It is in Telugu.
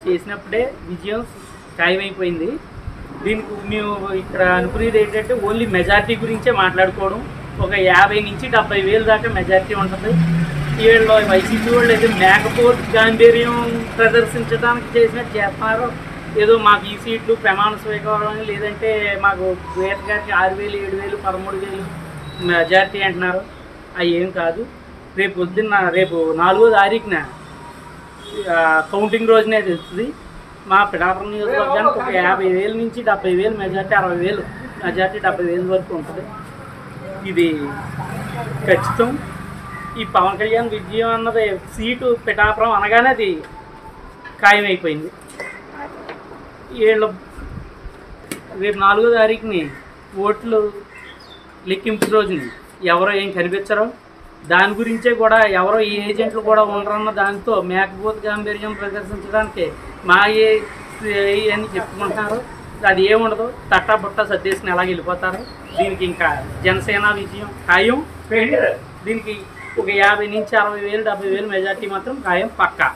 చేసినప్పుడే విజయం ఖాయమైపోయింది. దీనికి మేము ఇక్కడ అనుకునేది ఏంటంటే ఓన్లీ మెజారిటీ గురించే మాట్లాడుకోవడం. ఒక 50 నుంచి 70,000 దాకా మెజారిటీ ఉంటుంది. వీళ్ళు వైసీపీ వాళ్ళు అయితే మేకపోతు గాంభీర్యం ప్రదర్శించడానికి చేసినట్టు చేస్తున్నారు. ఏదో మాకు ఈ సీట్లు ప్రమాణ స్వీకారం లేదంటే మాకు వేట గారికి 6,000, 7,000, 13,000 మెజారిటీ అంటున్నారు. అవి ఏం కాదు. రేపు పొద్దున్న రేపు 4వ తారీఖున కౌంటింగ్ రోజునే తెలుస్తుంది. మా పిఠాపురం నియోజకవర్గానికి ఒక 50,000 నుంచి 70,000 మెజారిటీ, 60,000 మెజారిటీ, 70,000 వరకు ఉంటుంది. ఇది ఖచ్చితం. ఈ పవన్ కళ్యాణ్ విజయం అన్నది సీటు పిఠాపురం అనగానే అది ఖాయమైపోయింది. వీళ్ళు రేపు 4వ తారీఖుని ఓట్లు లెక్కింపు రోజుని ఎవరో ఏం కనిపించరు. దాని గురించే కూడా ఎవరో ఈ ఏజెంట్లు కూడా ఉండరన్న దాంతో మేకపోతు గాంభీర్యం ప్రదర్శించడానికి మా అని చెప్పుకుంటున్నారు. అది ఏముండదు, తట్టా బుట్ట సర్దేసుకుని ఎలాగ వెళ్ళిపోతారు. దీనికి ఇంకా జనసేన విజయం ఖాయం. దీనికి ఒక 50 నుంచి 60,000, 70,000 మెజార్టీ మాత్రం ఖాయం పక్కా.